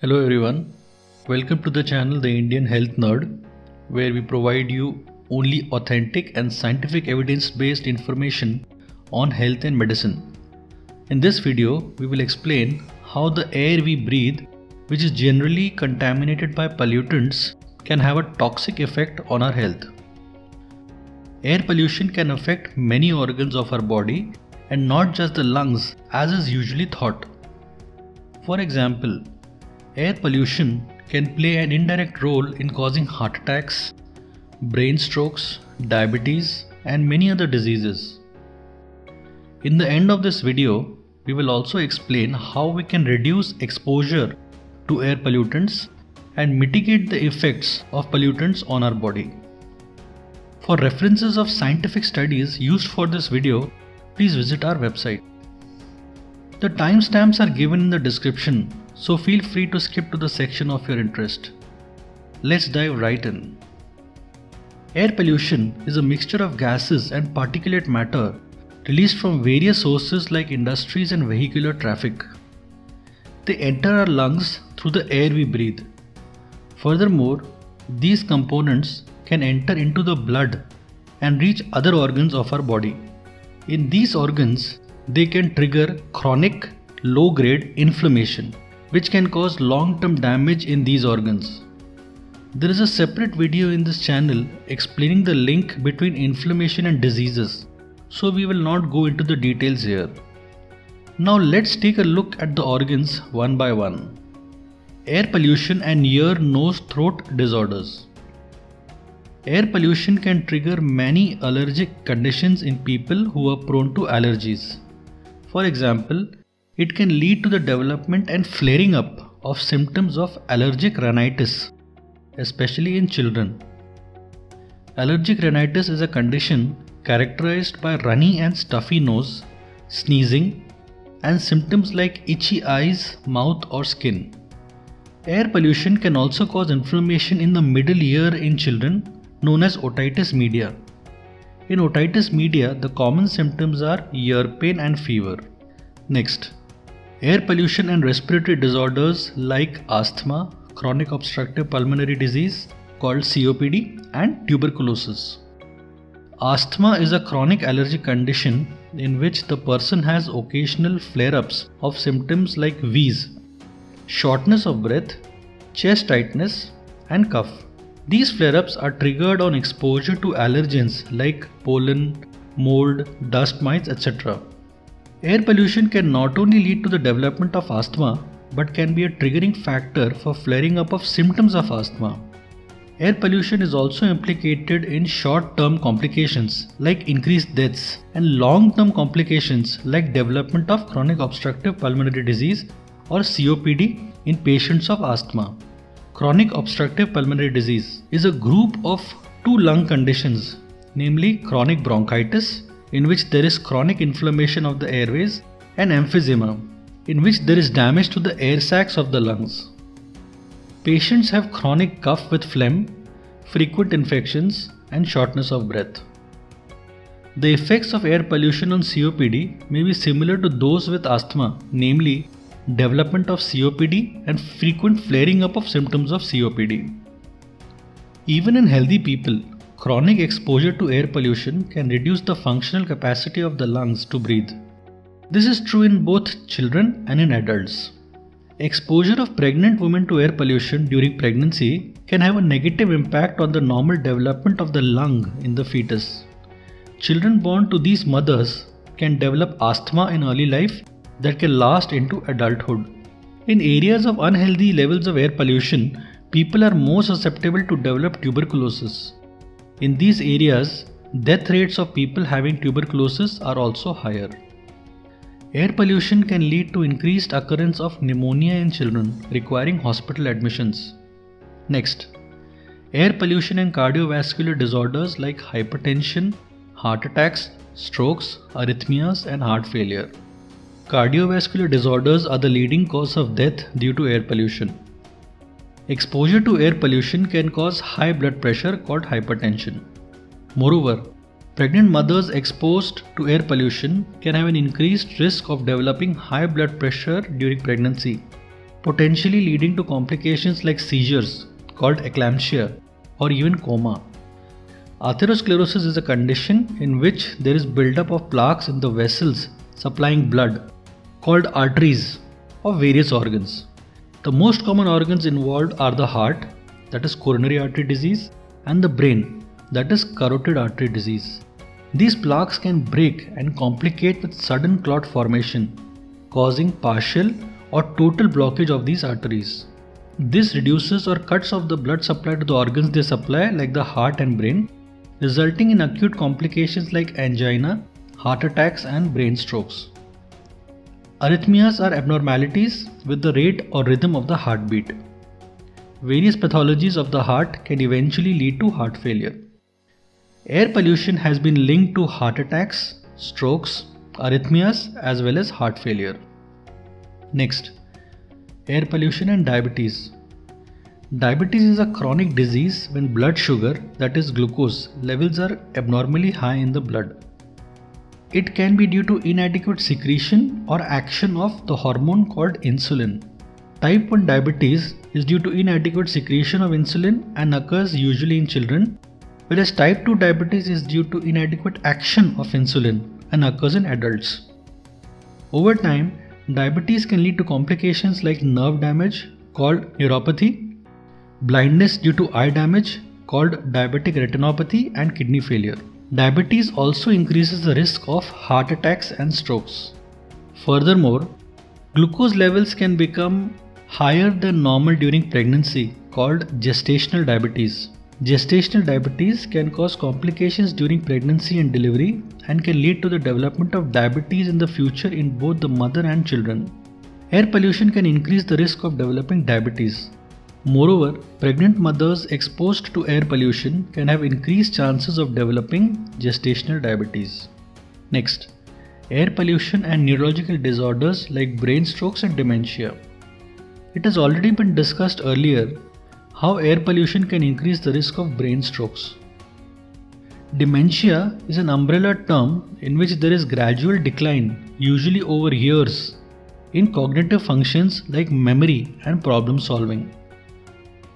Hello everyone, welcome to the channel The Indian Health Nerd, where we provide you only authentic and scientific evidence-based information on health and medicine. In this video, we will explain how the air we breathe, which is generally contaminated by pollutants, can have a toxic effect on our health. Air pollution can affect many organs of our body and not just the lungs as is usually thought. For example, air pollution can play an indirect role in causing heart attacks, brain strokes, diabetes, and many other diseases. In the end of this video, we will also explain how we can reduce exposure to air pollutants and mitigate the effects of pollutants on our body. For references of scientific studies used for this video, please visit our website. The timestamps are given in the description, so feel free to skip to the section of your interest. Let's dive right in. Air pollution is a mixture of gases and particulate matter released from various sources like industries and vehicular traffic. They enter our lungs through the air we breathe. Furthermore, these components can enter into the blood and reach other organs of our body. In these organs, they can trigger chronic, low-grade inflammation, which can cause long-term damage in these organs. There is a separate video in this channel explaining the link between inflammation and diseases, so we will not go into the details here. Now let's take a look at the organs one by one. Air pollution and ear, nose, throat disorders. Air pollution can trigger many allergic conditions in people who are prone to allergies. For example, it can lead to the development and flaring up of symptoms of allergic rhinitis, especially in children. Allergic rhinitis is a condition characterized by runny and stuffy nose, sneezing, and symptoms like itchy eyes, mouth, or skin. Air pollution can also cause inflammation in the middle ear in children, known as otitis media. In otitis media, the common symptoms are ear pain and fever. Next, air pollution and respiratory disorders like asthma, chronic obstructive pulmonary disease called COPD, and tuberculosis. Asthma is a chronic allergic condition in which the person has occasional flare-ups of symptoms like wheeze, shortness of breath, chest tightness, and cough. These flare-ups are triggered on exposure to allergens like pollen, mold, dust mites, etc. Air pollution can not only lead to the development of asthma, but can be a triggering factor for flaring up of symptoms of asthma. Air pollution is also implicated in short-term complications like increased deaths and long-term complications like development of chronic obstructive pulmonary disease or COPD in patients of asthma. Chronic obstructive pulmonary disease is a group of two lung conditions, namely chronic bronchitis, in which there is chronic inflammation of the airways, and emphysema, in which there is damage to the air sacs of the lungs. Patients have chronic cough with phlegm, frequent infections, and shortness of breath. The effects of air pollution on COPD may be similar to those with asthma, namely development of COPD and frequent flaring up of symptoms of COPD. Even in healthy people, chronic exposure to air pollution can reduce the functional capacity of the lungs to breathe. This is true in both children and in adults. Exposure of pregnant women to air pollution during pregnancy can have a negative impact on the normal development of the lung in the fetus. Children born to these mothers can develop asthma in early life that can last into adulthood. In areas of unhealthy levels of air pollution, people are more susceptible to develop tuberculosis. In these areas, death rates of people having tuberculosis are also higher. Air pollution can lead to increased occurrence of pneumonia in children, requiring hospital admissions. Next, air pollution and cardiovascular disorders like hypertension, heart attacks, strokes, arrhythmias, and heart failure. Cardiovascular disorders are the leading cause of death due to air pollution. Exposure to air pollution can cause high blood pressure called hypertension. Moreover, pregnant mothers exposed to air pollution can have an increased risk of developing high blood pressure during pregnancy. potentially leading to complications like seizures called eclampsia or even coma. Atherosclerosis is a condition in which there is buildup of plaques in the vessels supplying blood called arteries of various organs. The most common organs involved are the heart, that is coronary artery disease, and the brain, that is carotid artery disease. These plaques can break and complicate with sudden clot formation, causing partial or total blockage of these arteries. This reduces or cuts off the blood supply to the organs they supply, like the heart and brain, resulting in acute complications like angina, heart attacks, and brain strokes. Arrhythmias are abnormalities with the rate or rhythm of the heartbeat. Various pathologies of the heart can eventually lead to heart failure. Air pollution has been linked to heart attacks, strokes, arrhythmias, as well as heart failure. Next, air pollution and diabetes. Diabetes is a chronic disease when blood sugar, that is glucose, levels are abnormally high in the blood. It can be due to inadequate secretion or action of the hormone called insulin. Type 1 diabetes is due to inadequate secretion of insulin and occurs usually in children, whereas type 2 diabetes is due to inadequate action of insulin and occurs in adults. Over time, diabetes can lead to complications like nerve damage called neuropathy, blindness due to eye damage called diabetic retinopathy, and kidney failure. Diabetes also increases the risk of heart attacks and strokes. Furthermore, glucose levels can become higher than normal during pregnancy called gestational diabetes. Gestational diabetes can cause complications during pregnancy and delivery and can lead to the development of diabetes in the future in both the mother and children. Air pollution can increase the risk of developing diabetes. Moreover, pregnant mothers exposed to air pollution can have increased chances of developing gestational diabetes. Next, air pollution and neurological disorders like brain strokes and dementia. It has already been discussed earlier how air pollution can increase the risk of brain strokes. Dementia is an umbrella term in which there is gradual decline, usually over years, in cognitive functions like memory and problem solving.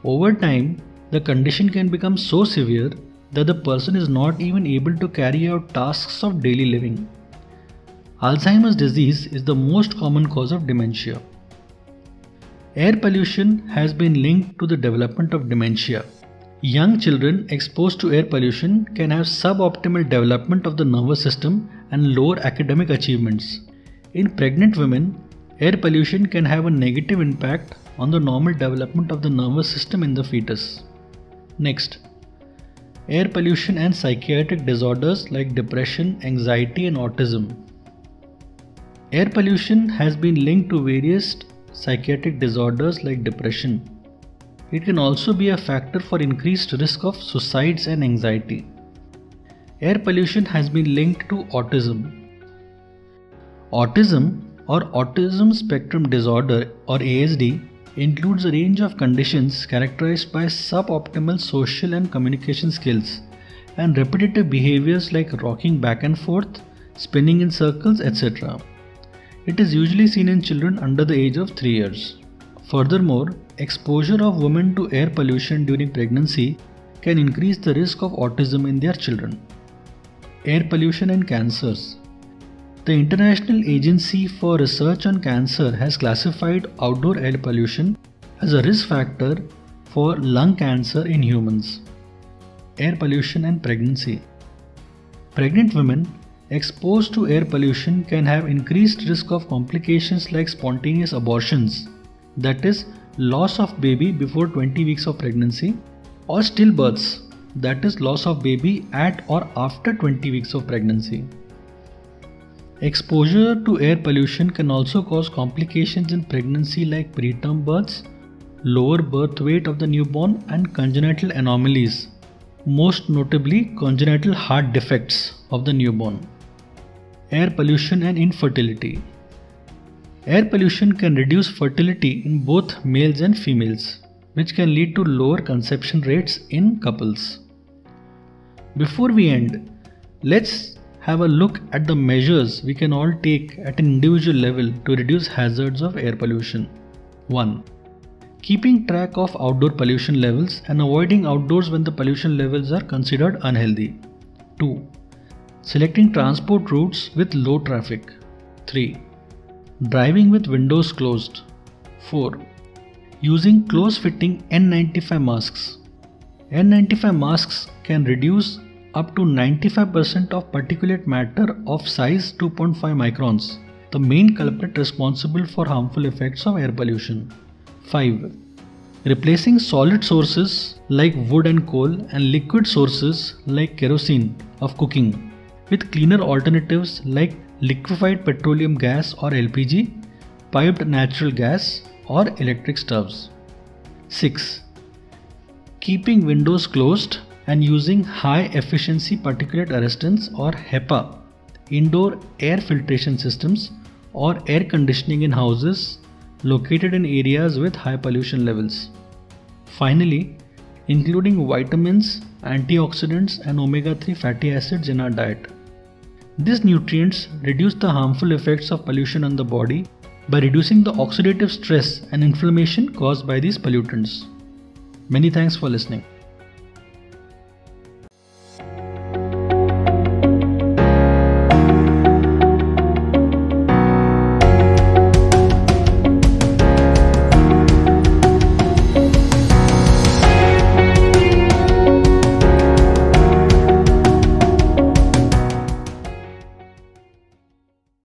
Over time, the condition can become so severe that the person is not even able to carry out tasks of daily living. Alzheimer's disease is the most common cause of dementia. Air pollution has been linked to the development of dementia. Young children exposed to air pollution can have suboptimal development of the nervous system and lower academic achievements. In pregnant women, air pollution can have a negative impact on the normal development of the nervous system in the fetus. Next, air pollution and psychiatric disorders like depression, anxiety, and autism. Air pollution has been linked to various psychiatric disorders like depression. It can also be a factor for increased risk of suicides and anxiety. Air pollution has been linked to autism. Autism or Autism Spectrum Disorder or ASD includes a range of conditions characterized by suboptimal social and communication skills and repetitive behaviors like rocking back and forth, spinning in circles, etc. It is usually seen in children under the age of 3 years. Furthermore, exposure of women to air pollution during pregnancy can increase the risk of autism in their children. Air pollution and cancers. The International Agency for Research on Cancer has classified outdoor air pollution as a risk factor for lung cancer in humans. Air pollution and pregnancy. Pregnant women exposed to air pollution can have increased risk of complications like spontaneous abortions, that is, loss of baby before 20 weeks of pregnancy, or stillbirths, that is, loss of baby at or after 20 weeks of pregnancy. Exposure to air pollution can also cause complications in pregnancy like preterm births, lower birth weight of the newborn, and congenital anomalies, most notably congenital heart defects of the newborn. Air pollution and infertility. Air pollution can reduce fertility in both males and females, which can lead to lower conception rates in couples. Before we end, let's have a look at the measures we can all take at an individual level to reduce hazards of air pollution. 1. Keeping track of outdoor pollution levels and avoiding outdoors when the pollution levels are considered unhealthy. 2. Selecting transport routes with low traffic. 3. Driving with windows closed. 4. Using close-fitting N95 masks. N95 masks can reduce up to 95% of particulate matter of size 2.5 microns, the main culprit responsible for harmful effects of air pollution. 5. Replacing solid sources like wood and coal and liquid sources like kerosene of cooking with cleaner alternatives like liquefied petroleum gas or LPG, piped natural gas or electric stoves. 6. Keeping windows closed and using high efficiency particulate arrestants or HEPA indoor air filtration systems or air conditioning in houses located in areas with high pollution levels. Finally, including vitamins, antioxidants and omega-3 fatty acids in our diet. These nutrients reduce the harmful effects of pollution on the body by reducing the oxidative stress and inflammation caused by these pollutants. Many thanks for listening.